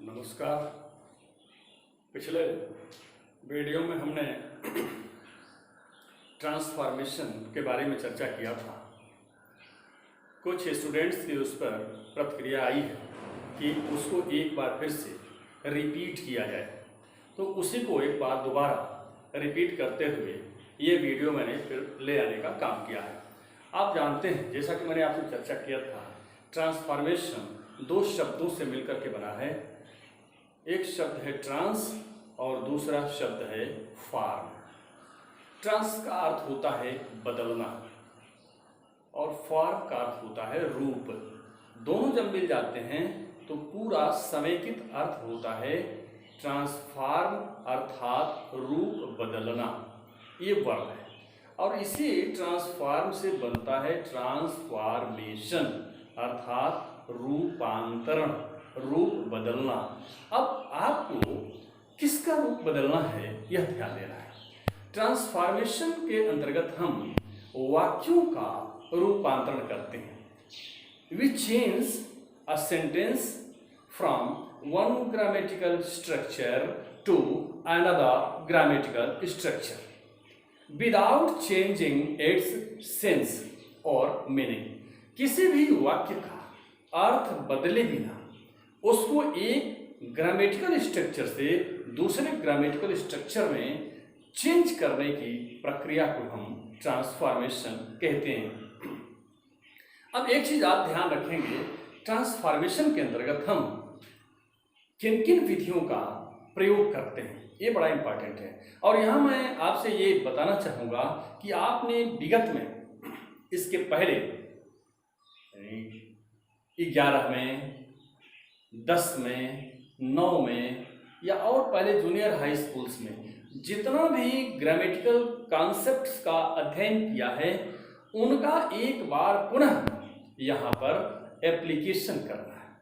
नमस्कार। पिछले वीडियो में हमने ट्रांसफॉर्मेशन के बारे में चर्चा किया था। कुछ स्टूडेंट्स की उस पर प्रतिक्रिया आई है कि उसको एक बार फिर से रिपीट किया जाए, तो उसी को एक बार दोबारा रिपीट करते हुए ये वीडियो मैंने फिर ले आने का काम किया है। आप जानते हैं, जैसा कि मैंने आपसे चर्चा किया था, ट्रांसफॉर्मेशन दो शब्दों से मिलकर के बना है। एक शब्द है ट्रांस और दूसरा शब्द है फॉर्म। ट्रांस का अर्थ होता है बदलना और फॉर्म का अर्थ होता है रूप। दोनों जब मिल जाते हैं तो पूरा समेकित अर्थ होता है ट्रांसफॉर्म, अर्थात रूप बदलना। ये वर्ब है और इसी ट्रांसफॉर्म से बनता है ट्रांसफॉर्मेशन, अर्थात रूपांतरण, रूप बदलना। अब आपको किसका रूप बदलना है यह ध्यान देना है। ट्रांसफॉर्मेशन के अंतर्गत हम वाक्यों का रूपांतरण करते हैं। We change a sentence from one grammatical structure to another grammatical structure without changing its sense और मीनिंग। किसी भी वाक्य का अर्थ बदले बिना उसको एक ग्रामेटिकल स्ट्रक्चर से दूसरे ग्रामेटिकल स्ट्रक्चर में चेंज करने की प्रक्रिया को हम ट्रांसफॉर्मेशन कहते हैं। अब एक चीज आप ध्यान रखेंगे, ट्रांसफॉर्मेशन के अंतर्गत हम किन किन विधियों का प्रयोग करते हैं, ये बड़ा इंपॉर्टेंट है। और यहाँ मैं आपसे ये बताना चाहूँगा कि आपने विगत में इसके पहले 11 में, 10 में, 9 में या और पहले जूनियर हाई स्कूल्स में जितना भी ग्रामेटिकल कॉन्सेप्ट्स का अध्ययन किया है उनका एक बार पुनः यहाँ पर एप्लीकेशन करना है।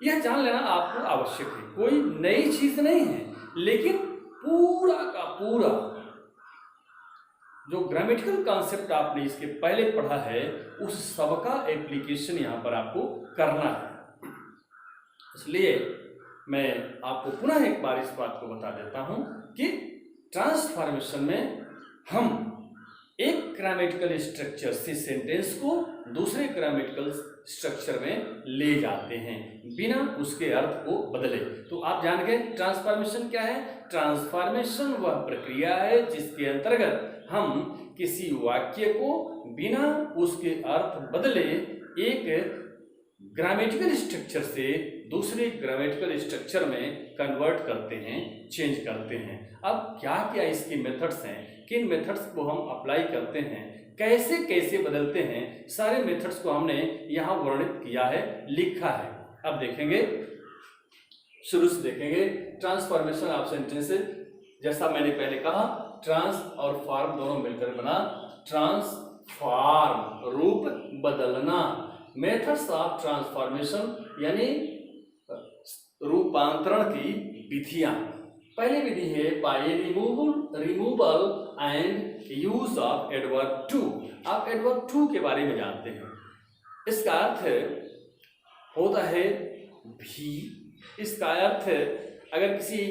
यह जान लेना आपको आवश्यक है। कोई नई चीज नहीं है, लेकिन पूरा का पूरा जो ग्रामेटिकल कॉन्सेप्ट आपने इसके पहले पढ़ा है उस सबका एप्लीकेशन यहाँ पर आपको करना है। इसलिए मैं आपको पुनः एक बार इस बात को बता देता हूं कि ट्रांसफॉर्मेशन में हम एक ग्रामेटिकल स्ट्रक्चर से सेंटेंस को दूसरे ग्रामेटिकल स्ट्रक्चर में ले जाते हैं बिना उसके अर्थ को बदले। तो आप जान गए ट्रांसफॉर्मेशन क्या है। ट्रांसफॉर्मेशन वह प्रक्रिया है जिसके अंतर्गत हम किसी वाक्य को बिना उसके अर्थ बदले एक ग्रामेटिकल स्ट्रक्चर से दूसरे ग्रामेटिकल स्ट्रक्चर में कन्वर्ट करते हैं, चेंज करते हैं। अब क्या क्या इसकी मेथड्स हैं, किन मेथड्स को हम अप्लाई करते हैं, कैसे कैसे बदलते हैं, सारे मेथड्स को हमने यहाँ वर्णित किया है, लिखा है। अब देखेंगे, शुरू से देखेंगे ट्रांसफॉर्मेशन ऑफ सेंटेंसेस। जैसा मैंने पहले कहा, ट्रांस और फॉर्म दोनों मिलकर बना ट्रांसफॉर्म, रूप बदलना। मेथड्स ऑफ ट्रांसफॉर्मेशन यानी रूपांतरण की विधियां। पहली विधि है by removal and use of adverb too. आप एडवर्ब टू के बारे में जानते हैं। इसका अर्थ होता है भी। इसका अर्थ अगर किसी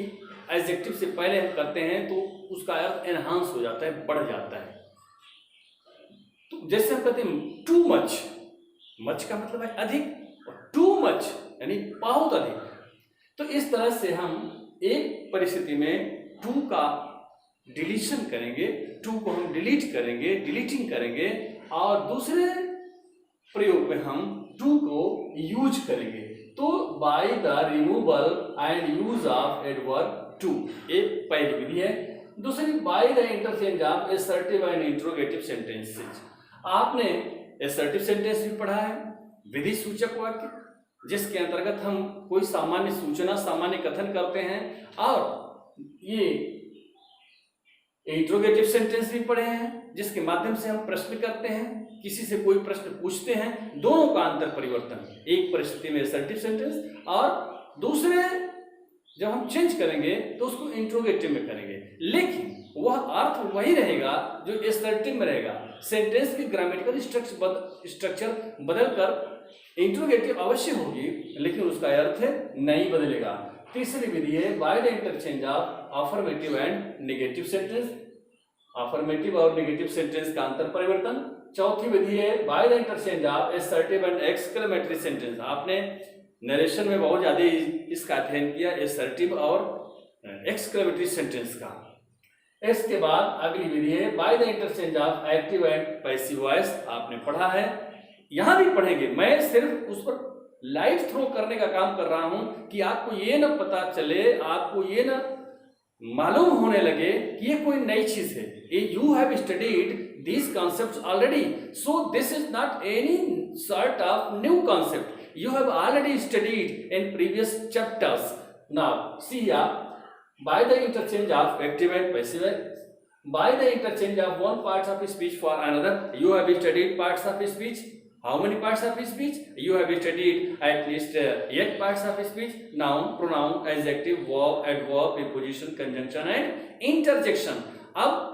एडजेक्टिव से पहले हम करते हैं तो उसका अर्थ एनहांस हो जाता है, बढ़ जाता है। तो जैसे हम कहते हैं टू मच, मच का मतलब है अधिक, और टू मच यानी बहुत अधिक। तो इस तरह से हम एक परिस्थिति में टू का डिलीशन करेंगे, टू को हम डिलीट करेंगे, डिलीटिंग करेंगे, और दूसरे प्रयोग में हम टू को यूज करेंगे। तो by the removal and use of adverb too एक पहली विधि है। दूसरी by the interchange of assertive and interrogative sentences. आपने एसर्टिव सेंटेंस भी पढ़ा है, विधि सूचक वाक्य, जिसके अंतर्गत हम कोई सामान्य सूचना, सामान्य कथन करते हैं। और ये इंट्रोगेटिव सेंटेंस भी पढ़े हैं, जिसके माध्यम से हम प्रश्न करते हैं, किसी से कोई प्रश्न पूछते हैं। दोनों का अंतर परिवर्तन, एक परिस्थिति में एसर्टिव सेंटेंस और दूसरे जब हम चेंज करेंगे तो उसको इंट्रोगेटिव में करेंगे, लेकिन वह अर्थ वही रहेगा जो एसर्टिव में रहेगा। सेंटेंस की ग्रामेटिकल स्ट्रक्चर बदलकर इंट्रोगेटिव अवश्य होगी, लेकिन उसका अर्थ नहीं बदलेगा। तीसरी विधि है bye the interchange of affirmative and negative sentence, affirmative और नेगेटिव सेंटेंस का अंतर परिवर्तन। चौथी विधि है bye the interchange of assertive and exclamatory sentence. आपने नरेशन में बहुत ज्यादा इसका अध्ययन किया, एसर्टिव और एक्सक्लेमेटरी सेंटेंस का। इसके बाद अगली विधि है bye the interchange of active and passive voice. आपने पढ़ा है, यहां भी पढ़ेंगे, मैं सिर्फ उस पर लाइट थ्रो करने का काम कर रहा हूं कि आपको ये ना पता चले, आपको ये ना मालूम होने लगे कि ये कोई नई चीज है। You have studied these concepts already, so this is not any sort of new concept, you have already studied in previous chapters. Now see here, by the interchange of active and passive, by the interchange of one part of speech for another, you have studied parts of speech. How many parts of speech? You have studied at least 8 parts of speech: noun, pronoun, adjective, verb, adverb, preposition, conjunction and interjection. अब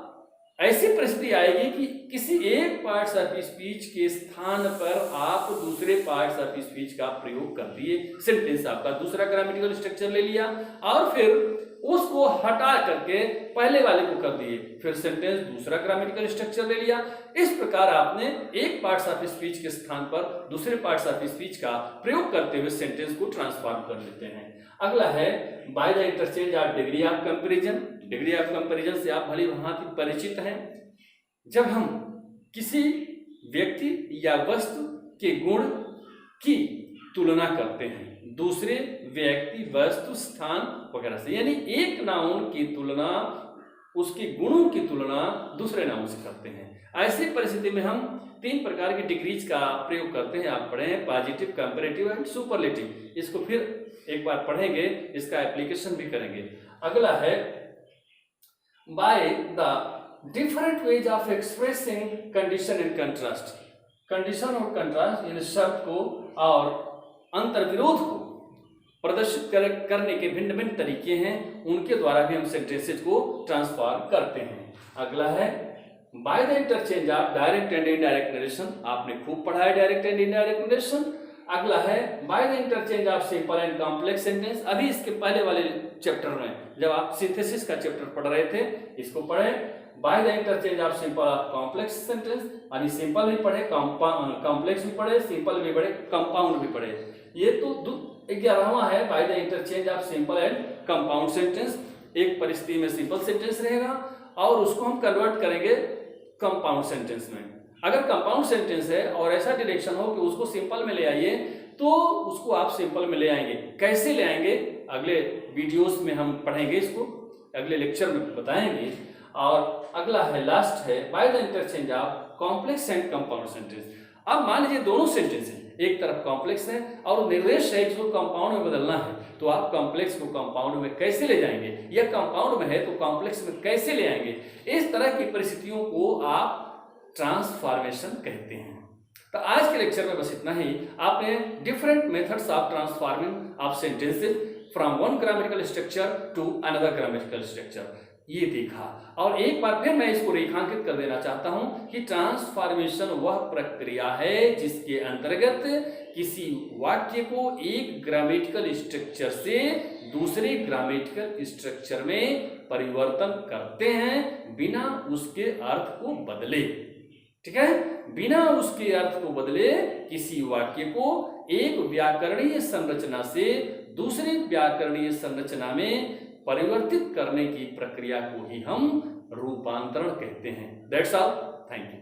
ऐसी परिस्थिति आएगी कि किसी एक parts of speech के स्थान पर आप दूसरे पार्ट्स ऑफ स्पीच का प्रयोग कर दिए, सेंटेंस आपका दूसरा ग्रामेटिकल स्ट्रक्चर ले लिया और फिर उसको हटा करके पहले वाले को कर दिए, फिर सेंटेंस दूसरा ग्रामेटिकल स्ट्रक्चर ले लिया। इस प्रकार आपने एक पार्ट्स ऑफ स्पीच के स्थान पर दूसरे पार्ट्स ऑफ स्पीच का प्रयोग करते हुए सेंटेंस को ट्रांसफॉर्म कर लेते हैं। अगला है bye the interchange of degree of comparison. Degree of comparison से आप भली भांति परिचित हैं। जब हम किसी व्यक्ति या वस्तु के गुण की तुलना करते हैं दूसरे व्यक्ति, वस्तु, स्थान वगैरह से, यानी एक नाउन की तुलना, उसके गुणों की तुलना दूसरे नाउन से करते हैं। ऐसी परिस्थिति में हम 3 प्रकार की डिग्रीज का प्रयोग करते हैं। आप पढ़े हैं पॉजिटिव, कंपैरेटिव एंड सुपरलेटिव। इसको फिर एक बार पढ़ेंगे, इसका एप्लीकेशन भी करेंगे। अगला है by the different ways of expressing condition and contrast. Condition और कंट्रास्ट इन शब्द को और अंतर विरोध को प्रदर्शित करने के भिन्न भिन्न तरीके हैं, उनके द्वारा भी हम सेंटेंसेज को ट्रांसफॉर्म करते हैं। अगला है bye the interchange of direct and indirect narration. आपने खूब पढ़ा है डायरेक्ट एंड इनडायरेक्ट नरेशन। अगला है bye the interchange of simple and complex sentence. अभी इसके पहले वाले चैप्टर में जब आप सिंथेसिस का चैप्टर पढ़ रहे थे, इसको पढ़ें। Bye the interchange of simple of complex sentence, यानी सिंपल भी पढ़े, कॉम्प्लेक्स भी पढ़े, सिंपल भी पढ़े, कंपाउंड भी पढ़े। ये तो 11वां है bye the interchange of simple and compound sentence. एक परिस्थिति में सिंपल सेंटेंस रहेगा और उसको हम कन्वर्ट करेंगे कंपाउंड सेंटेंस में। अगर कंपाउंड सेंटेंस है और ऐसा डायरेक्शन हो कि उसको सिंपल में ले आइए, तो उसको आप सिंपल में ले आएंगे। कैसे ले आएंगे अगले वीडियोस में हम पढ़ेंगे, इसको अगले लेक्चर में बताएंगे। और अगला है, लास्ट है bye the interchange of complex and compound sentence. अब मान लीजिए दोनों सेंटेंस हैं, एक तरफ कॉम्प्लेक्स है और निर्देश है जो कंपाउंड में बदलना है, तो आप कॉम्प्लेक्स को कंपाउंड में कैसे ले जाएंगे, या कंपाउंड में है तो कॉम्प्लेक्स में कैसे ले आएंगे। इस तरह की परिस्थितियों को आप ट्रांसफॉर्मेशन कहते हैं। तो आज के लेक्चर में बस इतना ही। आपने different methods of transforming of sentences from one grammatical structure to another grammatical structure ये देखा। और एक बार फिर मैं इसको रेखांकित कर देना चाहता हूं कि ट्रांसफॉर्मेशन वह प्रक्रिया है जिसके अंतर्गत किसी वाक्य को एक ग्रामेटिकल स्ट्रक्चर से दूसरे ग्रामेटिकल स्ट्रक्चर में परिवर्तन करते हैं बिना उसके अर्थ को बदले। ठीक है, बिना उसके अर्थ को बदले किसी वाक्य को एक व्याकरणीय संरचना से दूसरी व्याकरणीय संरचना में परिवर्तित करने की प्रक्रिया को ही हम रूपांतरण कहते हैं। That's all, thank you.